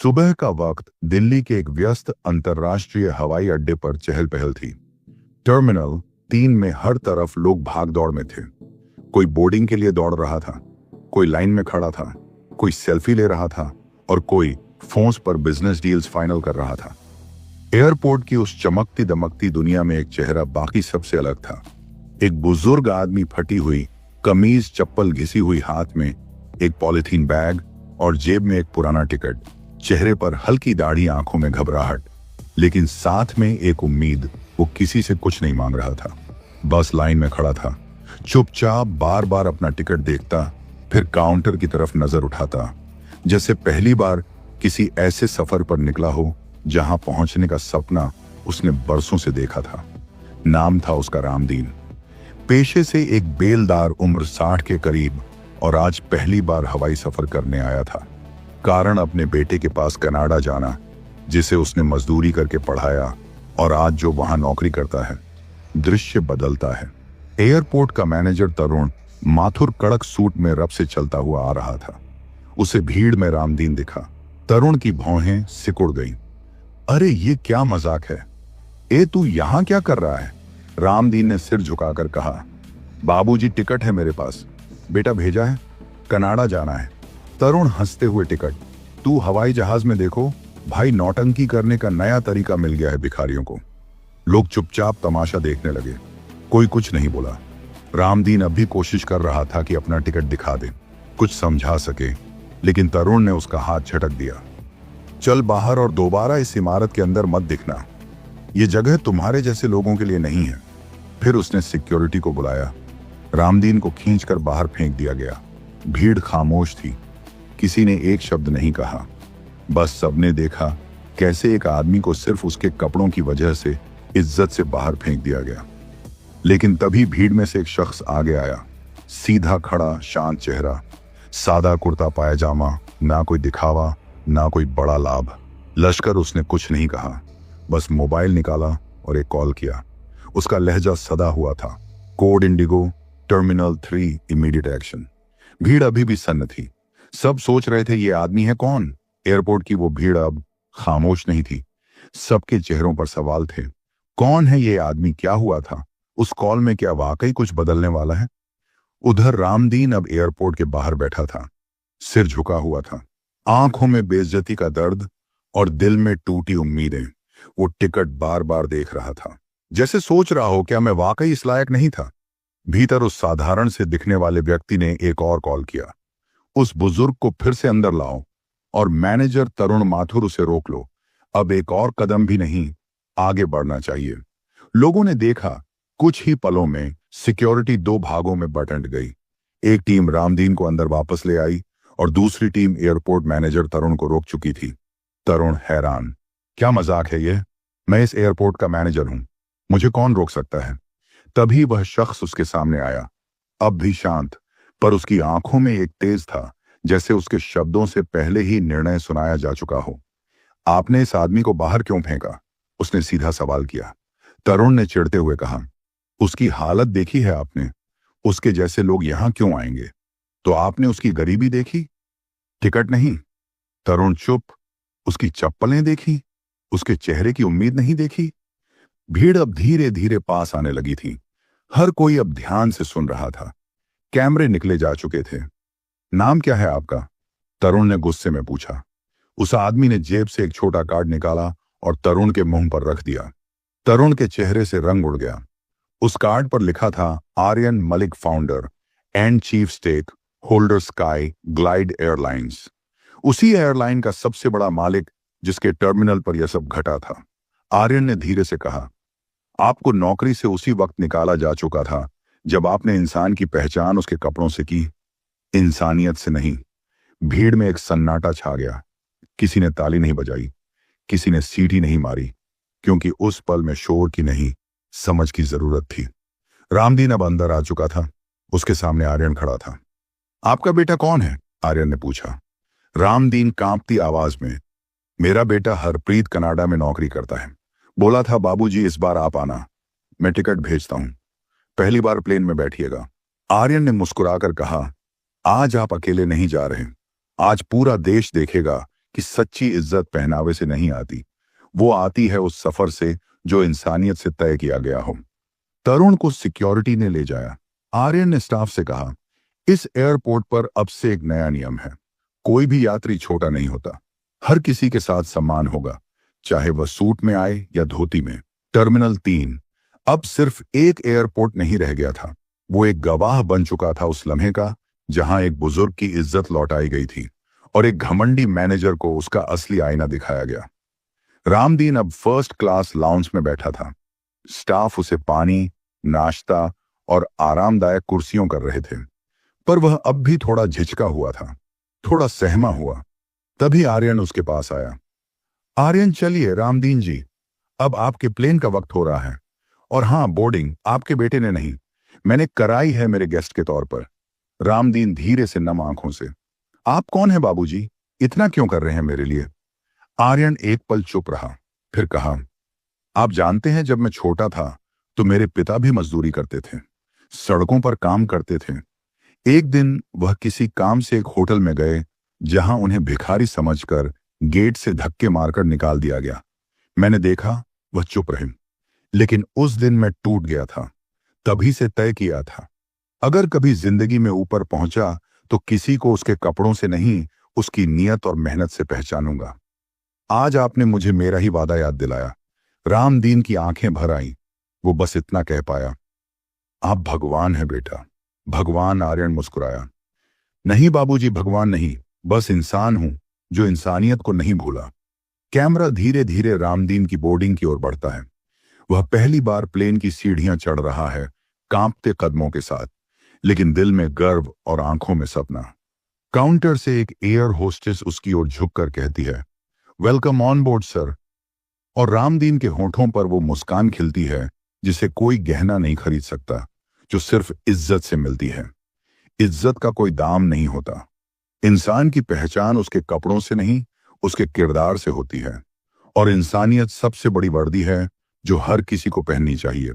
सुबह का वक्त दिल्ली के एक व्यस्त अंतर्राष्ट्रीय हवाई अड्डे पर चहल पहल थी। टर्मिनल 3 में हर तरफ लोग भाग दौड़ में थे। कोई बोर्डिंग के लिए दौड़ रहा था, कोई लाइन में खड़ा था, कोई सेल्फी ले रहा था और कोई फोन्स पर बिजनेस डील्स फाइनल कर रहा था। एयरपोर्ट की उस चमकती दमकती दुनिया में एक चेहरा बाकी सबसे अलग था। एक बुजुर्ग आदमी, फटी हुई कमीज, चप्पल घिसी हुई हाथ में एक पॉलिथीन बैग और जेब में एक पुराना टिकट। चेहरे पर हल्की दाढ़ी, आंखों में घबराहट, लेकिन साथ में एक उम्मीद। वो किसी से कुछ नहीं मांग रहा था, बस लाइन में खड़ा था, चुपचाप बार बार अपना टिकट देखता, फिर काउंटर की तरफ नजर उठाता, जैसे पहली बार किसी ऐसे सफर पर निकला हो जहां पहुंचने का सपना उसने बरसों से देखा था। नाम था उसका रामदीन। पेशे से एक बेलदार, उम्र 60 के करीब, और आज पहली बार हवाई सफर करने आया था। कारण अपने बेटे के पास कनाडा जाना, जिसे उसने मजदूरी करके पढ़ाया और आज जो वहां नौकरी करता है। दृश्य बदलता है। एयरपोर्ट का मैनेजर तरुण माथुर कड़क सूट में रब से चलता हुआ आ रहा था। उसे भीड़ में रामदीन दिखा। तरुण की भौहें सिकुड़ गईं। अरे ये क्या मजाक है? ए तू यहां क्या कर रहा है? रामदीन ने सिर झुकाकर कहा। बाबूजी, टिकट है मेरे पास, बेटा भेजा है, कनाडा जाना है। तरुण हंसते हुए, टिकट? तू हवाई जहाज में देखो भाई, नौटंकी करने का नया तरीका मिल गया है भिखारियों को। लोग चुपचाप तमाशा देखने लगे। कोई कुछ नहीं बोला। रामदीन अब भी कोशिश कर रहा था कि अपना टिकट दिखा दे, कुछ समझा सके, लेकिन तरुण ने उसका हाथ झटक दिया। चल बाहर और दोबारा इस इमारत के अंदर मत दिखना, ये जगह तुम्हारे जैसे लोगों के लिए नहीं है। फिर उसने सिक्योरिटी को बुलाया। रामदीन को खींचकर बाहर फेंक दिया गया। भीड़ खामोश थी, किसी ने एक शब्द नहीं कहा। बस सबने देखा कैसे एक आदमी को सिर्फ उसके कपड़ों की वजह से इज्जत से बाहर फेंक दिया गया। लेकिन तभी भीड़ में से एक शख्स आगे आया, सीधा खड़ा, शांत चेहरा, सादा कुर्ता पायजामा, ना कोई दिखावा, ना कोई बड़ा लाभ। लश्कर उसने कुछ नहीं कहा, बस मोबाइल निकाला और एक कॉल किया। उसका लहजा सदा हुआ था, code Indigo, terminal 3, immediate action. भीड़ अभी भी सन्न थी। सब सोच रहे थे ये आदमी है कौन? एयरपोर्ट की वो भीड़ अब खामोश नहीं थी। सबके चेहरों पर सवाल थे। कौन है ये आदमी? क्या हुआ था? उस कॉल में क्या वाकई कुछ बदलने वाला है? उधर रामदीन अब एयरपोर्ट के बाहर बैठा था, सिर झुका हुआ था, आंखों में बेइज्जती का दर्द और दिल में टूटी उम्मीदें। वो टिकट बार बार देख रहा था, जैसे सोच रहा हो क्या मैं वाकई इस लायक नहीं था। भीतर उस साधारण से दिखने वाले व्यक्ति ने एक और कॉल किया। उस बुजुर्ग को फिर से अंदर लाओ, और मैनेजर तरुण माथुर उसे रोक लो। अब एक और कदम भी नहीं, आगे बढ़ना चाहिए। लोगों ने देखा, कुछ ही पलों में सिक्योरिटी 2 भागों में बंट गई। एक टीम रामदीन को अंदर वापस ले आई और दूसरी टीम एयरपोर्ट मैनेजर तरुण को रोक चुकी थी। तरुण हैरान, क्या मजाक है ये? मैं इस एयरपोर्ट का मैनेजर हूं, मुझे कौन रोक सकता है? तभी वह शख्स उसके सामने आया, अब भी शांत, पर उसकी आंखों में एक तेज था, जैसे उसके शब्दों से पहले ही निर्णय सुनाया जा चुका हो। आपने इस आदमी को बाहर क्यों फेंका? उसने सीधा सवाल किया। तरुण ने चिढ़ते हुए कहा, उसकी हालत देखी है आपने? उसके जैसे लोग यहां क्यों आएंगे? तो आपने उसकी गरीबी देखी? टिकट नहीं? तरुण चुप। उसकी चप्पलें देखी? उसके चेहरे की उम्मीद नहीं देखी? भीड़ अब धीरे धीरे पास आने लगी थी। हर कोई अब ध्यान से सुन रहा था। कैमरे निकले जा चुके थे। नाम क्या है आपका? तरुण ने गुस्से में पूछा। उस आदमी ने जेब से एक छोटा कार्ड निकाला और तरुण के मुंह पर रख दिया। तरुण के चेहरे से रंग उड़ गया। उस कार्ड पर लिखा था, Aryan Malik, founder and chief stakeholder, Sky Glide Airlines. उसी एयरलाइन का सबसे बड़ा मालिक जिसके टर्मिनल पर यह सब घटा था। आर्यन ने धीरे से कहा, आपको नौकरी से उसी वक्त निकाला जा चुका था जब आपने इंसान की पहचान उसके कपड़ों से की, इंसानियत से नहीं। भीड़ में एक सन्नाटा छा गया। किसी ने ताली नहीं बजाई, किसी ने सीटी नहीं मारी, क्योंकि उस पल में शोर की नहीं, समझ की जरूरत थी। रामदीन अब अंदर आ चुका था। उसके सामने आर्यन खड़ा था। आपका बेटा कौन है? आर्यन ने पूछा। रामदीन कांपती आवाज में, मेरा बेटा हरप्रीत कनाडा में नौकरी करता है। बोला था बाबूजी इस बार आप आना, मैं टिकट भेजता हूं, पहली बार प्लेन में बैठिएगा। आर्यन ने मुस्कुराकर कहा, आज आप अकेले नहीं जा रहे, आज पूरा देश देखेगा कि सच्ची इज्जत पहनावे से नहीं आती, वो आती है उस सफर से जो इंसानियत से तय किया गया हो। तरुण को सिक्योरिटी ने ले जाया। आर्यन ने स्टाफ से कहा, इस एयरपोर्ट पर अब से एक नया नियम है, कोई भी यात्री छोटा नहीं होता, हर किसी के साथ सम्मान होगा, चाहे वह सूट में आए या धोती में। टर्मिनल 3 अब सिर्फ एक एयरपोर्ट नहीं रह गया था, वो एक गवाह बन चुका था उस लम्हे का जहां एक बुजुर्ग की इज्जत लौटाई गई थी और एक घमंडी मैनेजर को उसका असली आईना दिखाया गया। रामदीन अब फर्स्ट क्लास लाउंज में बैठा था। स्टाफ उसे पानी, नाश्ता और आरामदायक कुर्सियों कर रहे थे, पर वह अब भी थोड़ा झिझका हुआ था, थोड़ा सहमा हुआ। तभी आर्यन उसके पास आया। आर्यन, चलिए रामदीन जी, अब आपके प्लेन का वक्त हो रहा है। और हाँ, बोर्डिंग आपके बेटे ने नहीं, मैंने कराई है मेरे गेस्ट के तौर पर। रामदीन धीरे से नम आंखों से, आप कौन है बाबूजी, इतना क्यों कर रहे हैं मेरे लिए? आर्यन एक पल चुप रहा, फिर कहा, आप जानते हैं जब मैं छोटा था तो मेरे पिता भी मजदूरी करते थे, सड़कों पर काम करते थे। एक दिन वह किसी काम से एक होटल में गए जहां उन्हें भिखारी समझकर गेट से धक्के मारकर निकाल दिया गया। मैंने देखा वह चुप रहे, लेकिन उस दिन मैं टूट गया था। तभी से तय किया था, अगर कभी जिंदगी में ऊपर पहुंचा तो किसी को उसके कपड़ों से नहीं, उसकी नीयत और मेहनत से पहचानूंगा। आज आपने मुझे मेरा ही वादा याद दिलाया। रामदीन की आंखें भर आईं, वो बस इतना कह पाया, आप भगवान हैं बेटा। भगवान? आर्यन मुस्कुराया, नहीं बाबूजी, भगवान नहीं, बस इंसान हूं जो इंसानियत को नहीं भूला। कैमरा धीरे धीरे रामदीन की बोर्डिंग की ओर बढ़ता है। वह पहली बार प्लेन की सीढ़ियां चढ़ रहा है, कांपते कदमों के साथ, लेकिन दिल में गर्व और आंखों में सपना। काउंटर से एक एयर होस्टेस उसकी ओर झुककर कहती है, वेलकम ऑन बोर्ड सर। और रामदीन के होठों पर वो मुस्कान खिलती है जिसे कोई गहना नहीं खरीद सकता, जो सिर्फ इज्जत से मिलती है। इज्जत का कोई दाम नहीं होता। इंसान की पहचान उसके कपड़ों से नहीं, उसके किरदार से होती है। और इंसानियत सबसे बड़ी वर्दी है जो हर किसी को पहननी चाहिए।